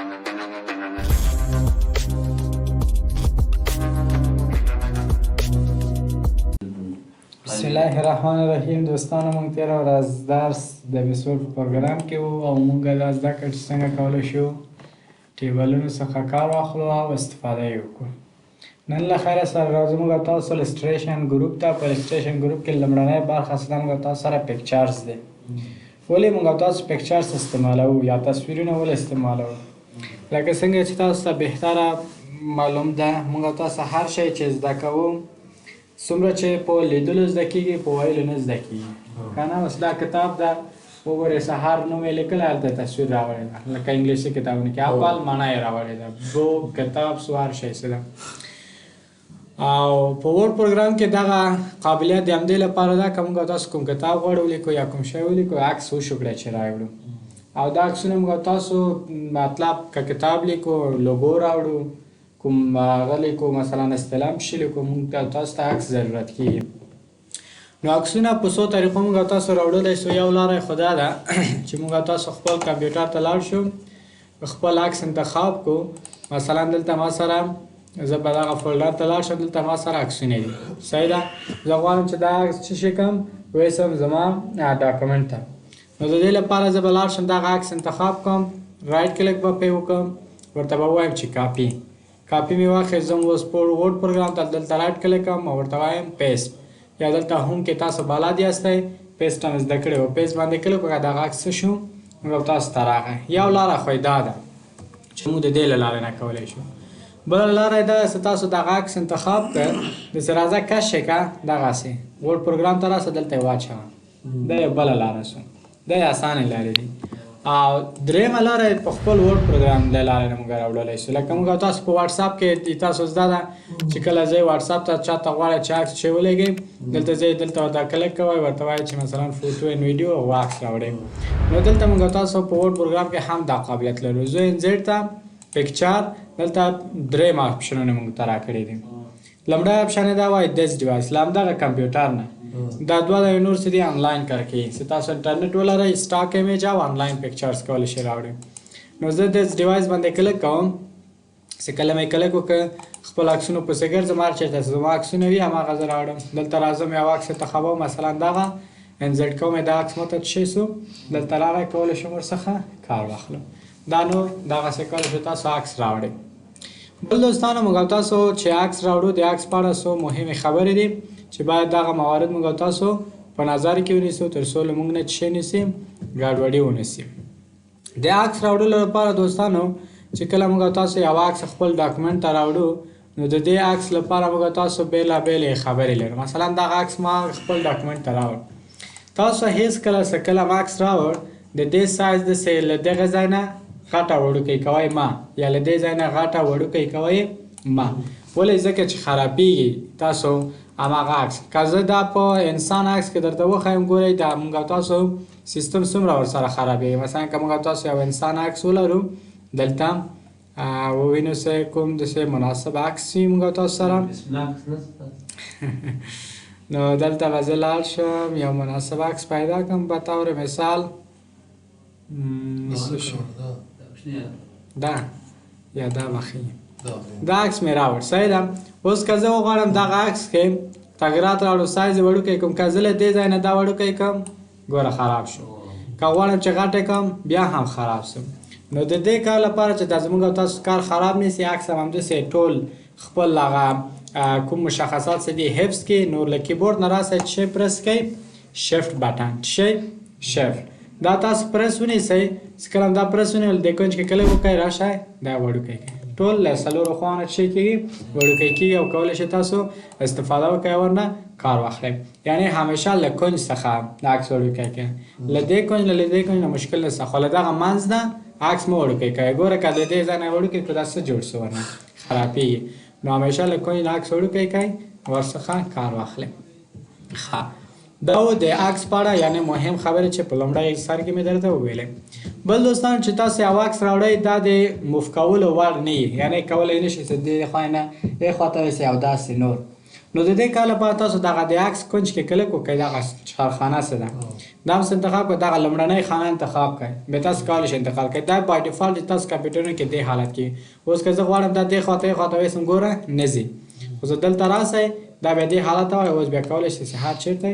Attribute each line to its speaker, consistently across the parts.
Speaker 1: بسم الله الرحمن الرحیم. دوستانو موږ تېره ورځ درس د بیسول په پروګرام کې وو او موږ دا زده کړه چې څنګه کولی شو ټیبلونو څخه کار واخلو او استفاده یې وکړو. نن له خیره سره راځو موږ تاسو السټریشن ګروپ ته. په السټریشن ګروپ کې لومړنۍ برخه څه ده؟ موږ تاسو سره پکچرز دی. ولې موږ تاسو پکچرز استعمالوو یا تصویرونه ولې استعمالوو؟ لکه څنګه چې تاسو ته بهتره معلوم ده، موږ تاسو هر شی چې زده کوو څومره چې په لیدلو زده کېږي په ویلو نه زده کېږي که نه. اوس دا کتاب ده وګورئ، سهار نوم یې لیکلی، هلته تصویر راوړی ده، لکه انګلیسي کتابونه کې اول معنا یې راوړې ده، بوک کتاب سو هر شی څه ده. او په ورډ پروګرام کې دغه قابلیت د همدې لپاره ده که موږ تاسو کوم کتاب غواړو ولیکو یا کوم شی ولیکو، عکس وشو کړی چې راوړو او دا عکسونه موږ تاسو مطلب که کتاب لیکو لوګو راوړو، کوم هغه لیکو مثلا استلام شي لیکو، موږ تاسو ته عکس ضرورت کېږي. نو عکسونه په څو طریقو موږ تاسو راوړلی سو. یو لاره یې خو دا ده چې موږ تاسو خپل کمپیوټر ته لاړ شو، خپل عکس انتخاب کو. مثلا دلته ما سره زه به دغه فولډر ته لاړ شم، دلته ما سره عکسونه دي، صحیح ده. زه غواړم چې دا عکس څه شي کړم، ویسم زما ډاکومنټ ته. نو د دې لپاره زه به لاړ شم دغه عکس انتخاب کوم، رایټ کلیک به پرې وکړم، ورته به ووایم چې کاپي مې واخیست. زه اوس په ورډ پروګرام ته دلته رایټ کلیک کوم او ورته وایم پیسټ، یا دلته هم کې تاسو بلد یاستئ پیسټ هم زده کړی وو، پیسټ باندې کلیک وکړه، دغه عکس څه شو موږ تاسو ته راغی. یو لاره خو یې دا ده چې موږ د دې له لارې نه کولی شو. بله لاره یې دا ده چې تاسو دغه عکس انتخاب کړ، داسې راځه کش یې کړه، دغسې ورډ پروګرام ته راسه، دلته یې واچوه. دا یو بله لاره شو، دا یې اسانې لارې دي. او درېیمه لاره یې په خپل ورډ پروګرام له لارې نه موږ راوړلی شو. لکه موږ تاسو په واټساپ کې تاسو زده ده چې کله ځئ واټساپ ته چاته غواړئ چې عکس چې ولېږئ، دلته ځئ، دلته ورته کلیک کوئ، ورته وایئ چې مثلا فوټو اینډ ویډیو او عکس راوړئ. نو دلته موږ تاسو په ورډ پروګرام کې هم دا قابلیت لرو. زه انزیډ ته پکچر، دلته درېیم اپشنونه موږ ته راکړي دي. لومړی اپشن یې دا وایي دس ډیوایس، له همدغه کمپیوټر نه. دا دوه د نور څه دي آنلاین کار کوي، چې تاسو انټرنیټ ولرئ، سټاک ایمیج او آنلاین پکچرز کولی شئ راوړئ. نو زه دس ډیوایس باندې کلیک کوم، چې کله مې کلیک وکړ خپل عکسونو پسې ګرځم، هر چېرته چې زما عکسونه وي هماغه زه راوړم. دلته راځم یو عکس انتخابوم، مثلا دغه انزیډ کوم، دا عکس ماته څه شی سو، دلته راغی کولی شم ورڅخه کار واخلم. دا نو دغسې کولی شو تاسو عکس راوړئ. بل دوستانو موږ تاسو چې عکس راوړو، د عکس په اړه څو مهمې خبرې دي چې باید دغه موارد موږ تاسو په نظر کې ونیسو، تر څو له موږ نه څه شی نیسي، ګډوډي ونیسي. د عکس راوړلو لپاره دوستانو چې کله موږ تاسو یو عکس خپل ډاکومنټ ته راوړو، نو د دې عکس لپاره موږ تاسو بېلابېلې خبرې لرو. مثلا دغه عکس ما خپل ډاکومنټ ته راوړ، تاسو هېڅ کله څه کله عکس راوړ، د دې سایز داسې له دغه ځای نه غټه وړوکی کوئ ما، یا له دې ځای نه غټه وړوکی کوئ ما. ولې؟ ځکه چې خرابېږي تاسو هماغه عکس. که زه دا په انسان عکس کې درته وښایم، ګورئ دا موږ تاسو سیستم څومره ورسره خرابېږي. مثلا که موږ تاسو یو انسان عکس ولرو، دلته ووینو چې کوم داسې مناسب عکس وي موږ تاسو سره، نو دلته به زه لاړ شم یو مناسب عکس پیدا کړم. په طور مثال دا یا دا بخي دا عکس مې راوړ، صحیح ده. اوس که زه وغواړم دغه عکس کې تغیرات راوړو، سایز یې وړوکی کړم، که زه له دې ځای نه دا وړوکی کړم، ګوره خراب شو. که غواړم چې غټ کړم، بیا هم خراب شو. نو د دې کار لپاره چې دا زموږ او تاسو کار خراب نیسي، عکس هم همداسې ټول خپل هغه کوم مشخصات څه دي حفظ کړي. نو له کیبورډ نه راسئ چې پرس کړئ شفټ بټن، چې شفټ دا تاسو پرس ونیسئ، چې کله دا پرس ونیول د کونج کې کلیک وکړئ، راشئ دا وړوکی کړئ، ټول له څلورو خواوو نه څه کېږي وړوکی کېږي او کولی شئ تاسو استفاده وکړئ او ورنه کار واخلئ. یعنې همیشه له کونج څخه د عکس وړوکی کړئ، له دې کونج نه له دې کونج نه مشکل نشته، خو له دغه منځ نه عکس مه وړوکی کوئ. ګوره که له دې ځای نه وړوکی کړو دا څه جوړ شو ورنه خرابېږي. نو همیشه له کونج نه عکس وړوکی کوئ، ورڅخه کار واخلئ. ښه، دا و د عکس په اړه یعنې مهم خبرې چې په لومړی سر کې مې درته وویلې. بل دوستان چې تاسو یو عکس راوړئ، دا د موف کولو وړ نه وي، یعنې کولی نه شئ چې دې خوا نه دې خوا ته یوسئ او داسې نور. نو د دې کار لپاره تاسو دغه د عکس کونج کې کلیک وکړئ، دغه چهارخانه څه ده دا هم انتخاب کړئ، دغه لومړنۍ خانه انتخاب کړئ، بیا تاسو کولی شئ انتقال کړئ. دا بای ډیفالټ تاسو کمپیوټرونو کې دې حالت کې. اوس که زه غواړم دا دې خواته یې خواته ویسم ګوره نه ځي، خو زه دلته راسئ دا بیا دې حالت وایي. اوس بیا کولی شئ چې هر چېرته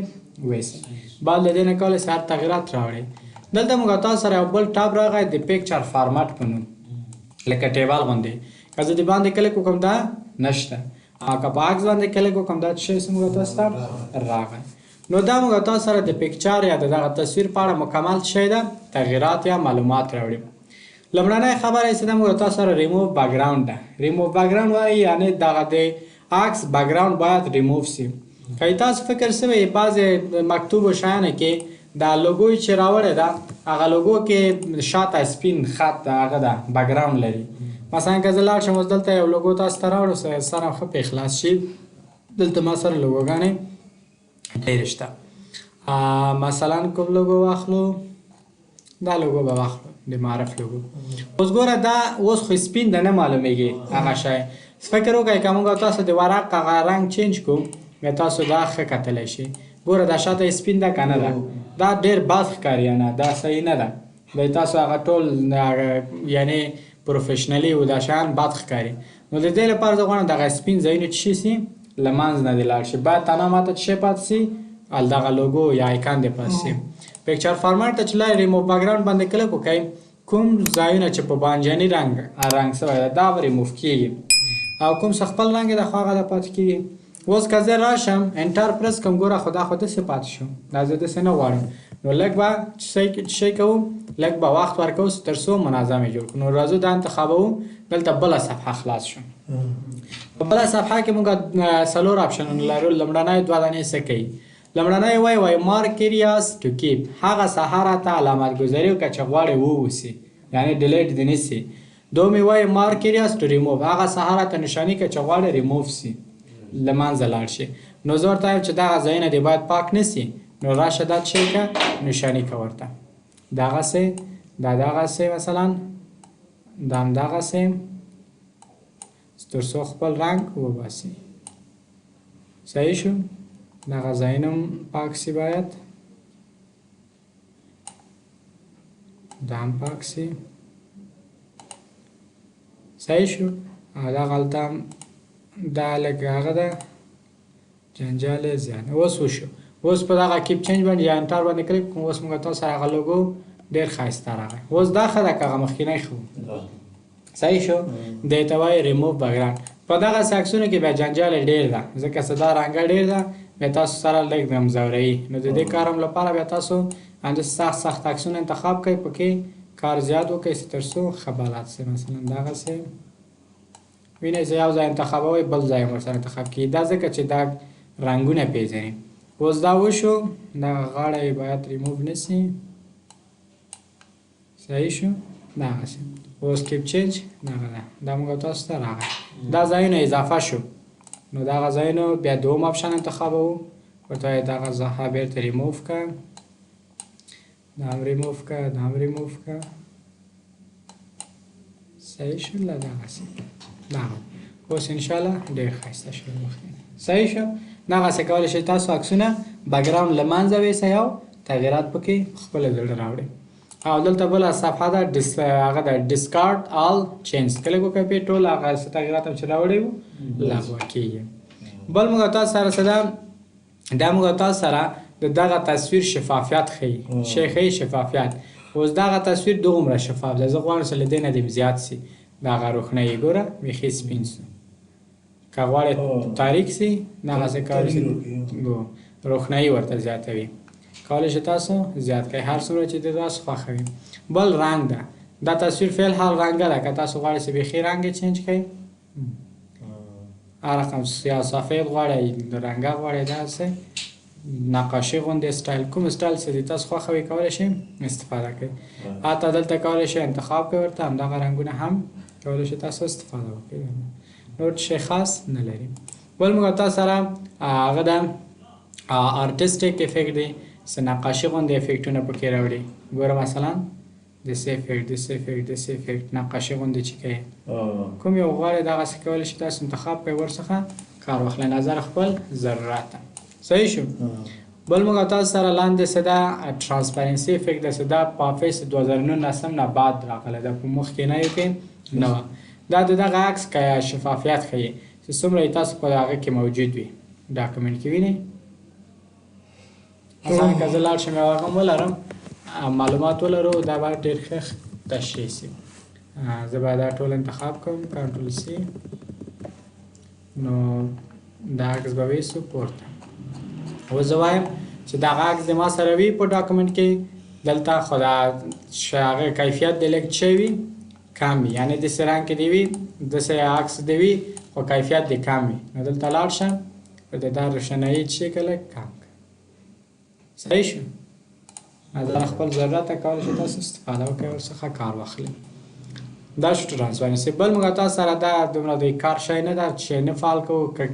Speaker 1: ویسئ. بعد له دې نه کولی شئ هر تغیرات راوړئ. دلته موږ تاسو سره یو بل ټاب راغی د پیکچر فارمټ په نوم، لکه ټیبل غوندې. که زه د باندې کلیک وکړم دا نشته، که په عکس باندې کلیک وکړم دا څه شی موږ تاسو ته راغی. نو دا موږ تاسو سره د پیکچر یا دغه تصویر په اړه مکمل شی ده تغیرات یا معلومات راوړي. لومړنۍ خبره یې چې دا موږ تاسو سره ریموو بیکګراوند ده. ریموو بیکګراوند وایي یعنی دغه د عکس بیکګراوند باید ریموو سي. که تاسو فکر شوی بعضې مکتوبو شیانو کې دا لوګو چې راوړې ده هغه لوګو کې شاته سپین خط هغه ده بیکګراوند لري. مثلا که زه لاړ شم اوس دلته یو لوګو تاسو ته راوړو سره ښه پې خلاص شي. دلته ما سره لوګوګانې ډېرې شته. مثلا کوم لوګو واخلو، دا لوګو به واخلو د معرف لوګو. اوس ګوره دا اوس خو سپین ده نه معلومیږي هغه شی. فکر وکړئ که موږ تاسو د ورق هغه رنګ چینج کړو بیا تاسو دا ښه کتلی شئ. ګوره دا شاته سپین ده که نه ده، دا ډېر بد ښکاري نه، دا صحیح نه ده. دی تاسو هغه ټول یعنی پروفیشنلي و دا شیان بد ښکاري. نو د دې لپاره زه غواړم دغه سپین ځایونه څه شي سي له منځ نه دې لاړ شي. باید تنها ماته څه شی پاتې سي دغه لوګو یا آیکن دې پاتې سي. پیکچر فارمټ ته چې لاړ ریموو بیکګراوند باندې کلیک وکړئ، کوم ځایونه چې په بانجاني رنګ شوی ده دا به ریموو کېږي او کوم څه خپل رنګ یې ده خو هغه ده پاتې کېږي. اوس که زه راشم انټر پرس کړم ګوره خو دا خو داسې پاتې شو، دا زه داسې نه غواړم. نو لږ به څه شی کوو، لږ به وخت ورکوو تر څو منظم یې جوړ کړو. نو راځو دا انتخابوو، دلته بله صفحه خلاص شو. په بله صفحه کې موږ څلور اپشنونه لرو. لومړنی دوه دانې څه کوي؟ لومړنی وایي مارک ایریاز ټو کیپ، هغه ساحه راته علامت ګذاري وکړه چې غواړې ووسي یعنی ډیلیټ دې نه سي. دومې وایي مارک ایریاز ټو ریموو، هغه ساحه راته نشاني کړه چې غواړې ریموو سي له منځه لاړ شي. نو زه ورته وایم چې دغه ځایونه دې باید پاک نه سي. نو راشه دا څه کړه نشاني کړه ورته دغسې، دا دغسې مثلا دا همدغسې تر څو خپل رنګ وباسي. صحیح شو؟ دغه ځایونه هم پاک سي، باید دا هم پاک سي. صحیح شو؟ او دغه هلته هم دا لږ هغه ده جنجال یې زیات. اوس وشو، اوس په دغه کیپ چینج باندې یا انټر باندې کلیک کوم. اوس موږ تاسو سره هغه لوګو ډېر ښایسته راغی. اوس دا ښه ده که هغه مخکینی ښه و. صحیح شو؟ دې ته وایي ریموو بیکګراوند. په دغسې عکسونو کې بیا جنجال یې ډېر ده ځکه چې دا رنګه ډېر ده بیا تاسو سره لږ ځوروي. نو د دې کار هم لپاره بیا تاسو همداسې سخت عکسونه انتخاب کړئ، پکې کار زیات وکړئ تر څو ښه بلد سئ. مثلا دغسې وینئ چې یو ځای انتخابوئ بل ځای هم ورسره انتخاب کړئ، دا ځکه چې دا رنګونه پیژني. اوس دا وشو، دغه غاړه یې باید ریموو نه سي. صحیح شو؟ دغسې. اوس کیپ چینج دغه ده، دا موږ تاسو ته راغی. دا ځایونه اضافه شو. نو دغه ځایونه بیا دوم اپشن انتخابوو، ورته وایي دغه ځای بېرته ریموو کړه، دا هم ریموو کړه، دا هم ریموو کړه. صحیح شو؟ له دغسې دغه اوس انشاءالله ډېر ښایسته شو. صحیح شو؟ دغسې کولی شئ تاسو عکسونه بیکګراوند له منځه ویسئ او تغیرات پکې خپله زړه راوړئ. او دلته بله صفحه ده هغه ده ډسکارډ آل چینج، کلیک وکړئ پې ټول هغه څه تغیرات هم چې راوړي وو لغوه کېږي. بل موږ تاسو سره څه ده، دا موږ تاسو سره د دغه تصویر شفافیت ښیي، شی ښیي شفافیت. اوس دغه تصویر دومره شفاف ده، زه غواړم چې له دې نه دې زیات سي. دغه روښنایي ګوره بیخي سپین سو. که غواړئ تاریک سي دغسې کولی شئ روښنایي ورته زیاتوي، کولی شئ تاسو زیات کړئ هر څومره چې د تاسو خوښوي. بل رنګ ده، دا تصویر فعل حال رنګه ده، که تاسو غواړئ چې بیخي رنګ یې چینج کړئ هر رقم سیاه سفید غواړئ رنګه غواړئ داسې نقاشي غوندې سټایل کوم سټایل چې تاسو خوښوي کولی شئ استفاده کړئ. حتی دلته کولی شئ انتخاب کړئ ورته همدغه رنګونه هم کولی شئ تاسو استفاده وکړئ، نور شی خاص نه لري. بل موږ تاسو سره هغه ده آرټسټیک افیکټ دی، څه نقاشي غوندې افیکټونه پکې راوړي. ګوره مثلا داسې افیکټ داسې افیکټ داسې افیکټ نقاشي غوندې چې کوي کوم یو غواړئ دغسې کولی شئ تاسو انتخاب کړئ ورڅخه کار واخلئ نظر خپل ضرورت صحیح شو بل موږ تاسو سره لاندې څه ده ترانسپرنسي افیکټ ده څه ده په افیس 2019 نه بعد راغلی ده په مخکینیو کې نه وه دا د دغه عکس که شفافیت ښیي چې څومره یې تاسو په هغه کې موجود وي ډاکومنټ کې وینئ مثلا که زه لاړ شم یو هغه ولرم معلومات ولرو دا به ډېر ښه تشریح شي زه به دا ټول انتخاب کوم کنټرول سی نو دا عکس به وي سپورت اوس زه وایم چې دغه عکس د ما سره وي په ډاکومنټ کې دلته خو د هغه کیفیت د لږ څه وي کم وي یعنې داسې رنګ کې دې وي داسې عکس دې وي خو کیفیت دې کم وي نو دلته لاړ شه د دا روښنایي چې کله کم صحیح شو دا خپل ضرورت کولی شئ تاسو استفاده وکړئ ورڅخه کار واخلئ دا شو ترانسپرنسي بل موږ تاسو سره دا دومره د کار شی نه ده چې نه فعال کوو که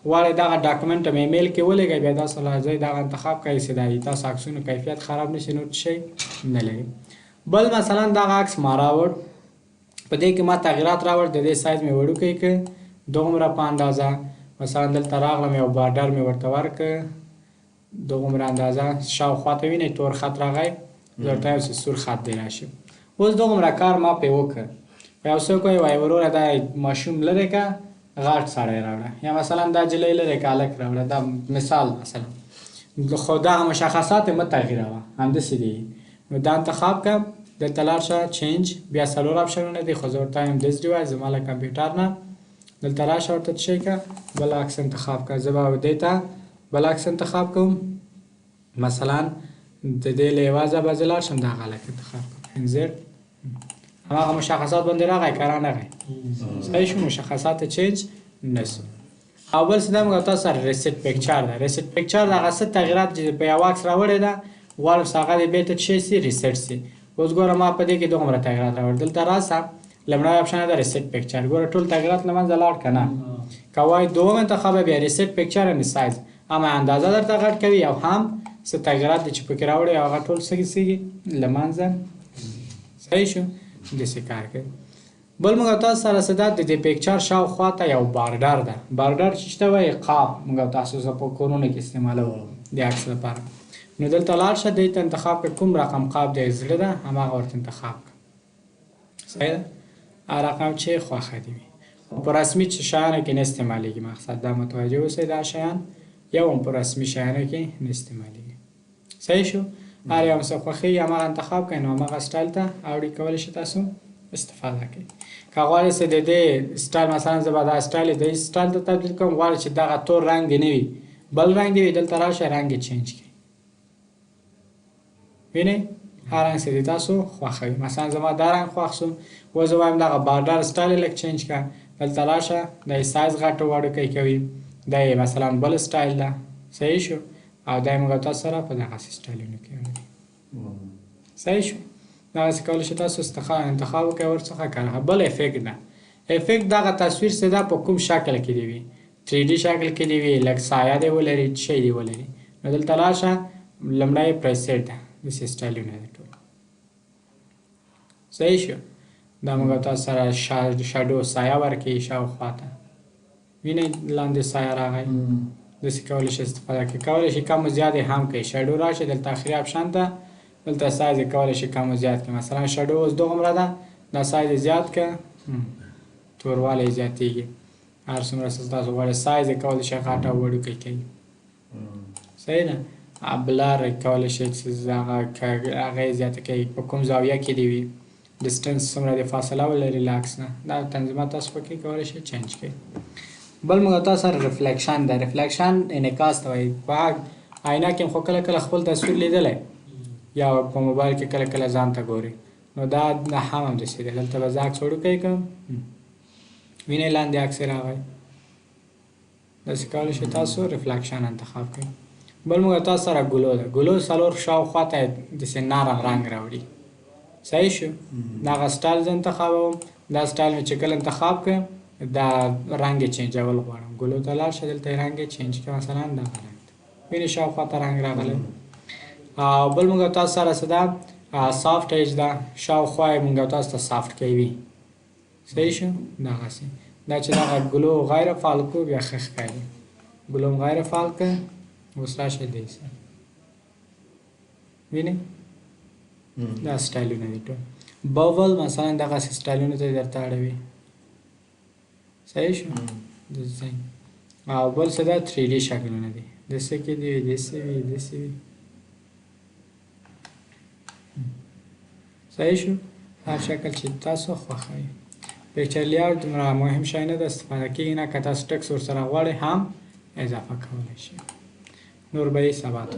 Speaker 1: غواړئ دغه ډاکومنټ م ایمیل کې ولېږئ بیا تاسو راځئ دغه انتخاب کوئ چې دا تاسو عکسونو کیفیت خراب نه شي نور څه شی نه لري بل مثلا دغه عکس ما راوړ په دې کې ما تغییرات راوړ د دې سایز مې وړوکی کړ دومره په اندازه مثلا دلته راغلم یو بارډر مې ورته ورکړ دومره اندازه شاوخوا ته وینئ تور خط راغی زه ورته وایم چې سور خط دی راشي اوس دومره کار ما پرې وکړ یو څوک وایي وایي وروره دا ماشوم لرې که غټ سړی راوړه یا مثلا دا جلۍ لرې که هلک راوړه دا مثال مثلا خو دغه مشخصات یې مه تغییروه همداسې دي نو دا انتخاب کړه دلته لاړ شه چینج بیا څلور اپشنونه دي خو زه ورته وایم دس ډیوایس زما له کمپیوټر نه دلته راشه ورته څه شی کړه بل عکس انتخاب کړه زه به دې ته بل عکس انتخاب کوم مثلا د دې له یوازې به زه لاړ شم دغه هلک انتخاب کوم انزر هماغه مشخصات باندې راغی که رانغی صحیح شو مشخصات چینج نشو او بل څه ده موږ تاسو سره ریسیټ پیکچر ده ریسیټ پیکچر دغه څه تغییرات چې په یو عکس راوړی ده غواړم چې هغه دې بېرته څه شي ریسیټ شي اوس ګوره ما په دې کې دومره تغییرات راوړل دلته راسه لومړی اپشن ده ریسیټ پیکچر ګوره ټول تغییرات له منځه لاړ که نه که وایي دوم انتخاب بیا ریسیټ پیکچر ان سایز هم اندازه درته غټ کوي او هم څه تغییرات دي چې پکې راوړي هغه ټول څه کېږي له منځه صحیح شو داسې کار کوي بل موږ تاسو سره څه ده د دې پیکچر شاوخوا ته یو بارډر ده بارډر چې ته وایي قاب موږ تاسو په کورونو کې استعمالوو د عکس لپاره نو دلته لاړ شه دې ته انتخاب کړه کوم رقم قاب دی زړه ده هماغه ورته انتخاب کړه صحیح ده هغه رقم چې خوښه دې وي په رسمي شیانو کې نه استعمالیږي مقصد دا متوجه اوسئ دا شیان یو هم په رسمي شیانو کې نه استعمالیږي صحیح شو هر یو څه خوښوي هماغه انتخاب کړئ نو هماغه سټایل ته اوړي کولی شئ تاسو استفاده کوئ که غواړئ چې د دې سټایل مثلا زه به دا سټایل د سټایل ته تبدیل کوم غواړئ چې دغه تور رنګ دې نه وي بل رنګ دې وي دلته راشئ رنګ یې چینج کړئ وینئ هر رنګ چې دې تاسو خوښوي مثلا زما دا رنګ خوښ شو اوس زه وایم دغه بارډر سټایل یې لږ چینج کړه دلته راشه دا یې سایز غټ وړوکی کوي دا یې مثلا بل سټایل ده صحیح شو او دا یې موږ تاسو سره په دغسې سټایلونو کې اړوي صحیح شو دغسې کولی شئ تاسو انتخاب وکړئ ورڅخه کار بل افیکټ ده افیکټ دغه تصویر څه ده په کوم شکل کې دې وي 3D شکل کې دې وي لږ سایه دې ولري څه شی دې ولري نو دلته لاړ شه لومړی پریسیټ ده داسې سټایلونه ده ټول صحیح شو دا موږ تاسو سره شاډو سایه ورکوي شاوخوا ته وینئ لاندې سایه راغی داسې کولی شئ استفاده کړئ کولی شئ کم و زیات یې هم کوئ شاډو راشئ دلته آخري اپشن ته دلته سایز یې کولی شئ کم و زیات کړئ مثلا شاډو اوس دومره ده دا سایز یې زیات کړه توروالی یې زیاتېږي هر څومره تاسو غواړئ سایز یې کولی شئ غټ او وړوکی کوي صحیح ده بلر کولی شئ چې هغه یې زیاته کوي په کوم زاویه کې دې وي ډسټنس څومره د فاصله ولري له عکس نه دا تنظیمات تاسو پکې کولی شئ چینج کړئ بل موږ تاسو سره ریفلیکشن ده ریفلیکشن انعکاس ته وایي په آینه کې خو کله کله خپل تصویر لیدلی یا په موبایل کې کله کله ځان ته ګوري نو دا هم همداسې دی دلته به زه عکس وړوکی کړم وینئ لاندې عکس یې راغی داسې کولی شئ تاسو ریفلیکشن انتخاب کړئ بل موږ تاسو سره ګلو ده ګلو څلور شاوخوا ته داسې نرم رنګ راوړي صحیح شو دغه سټایل زه انتخابوم دا سټایل مې چې کله انتخاب کړم دا رنګ یې چینجول غواړم ګلو ته لاړ شه دلته یې رنګ یې چینج کړه مثلا دغه رنګ ته وینئ شاوخوا ته رنګ راغلی او بل موږ تاسو سره څه ده سافټ ایج ده شاوخوا یې موږ تاسو ته سافټ کوي صحیح شو دغسې دا چې دغه ګلو غیر فعال کو بیا ښه ښکاري ګلو غیر فعال که اوس راشئ دی سره وینئ دا سټایلونه دي ټول ببل مثلا دغسې سټایلونو ته یې درته اړوي صحیح شو داسې او بل څه دا 3D شکلونه دي داسې کې دي داسې وي داسې وي صحیح شو هر شکل چې تاسو خوښوئ پکچر لیاوټ دومره مهم شی نه ده استفاده کېږي نه که تاسو ټکس ورسره غواړئ هم اضافه کولی شئ نور به یې سبا ته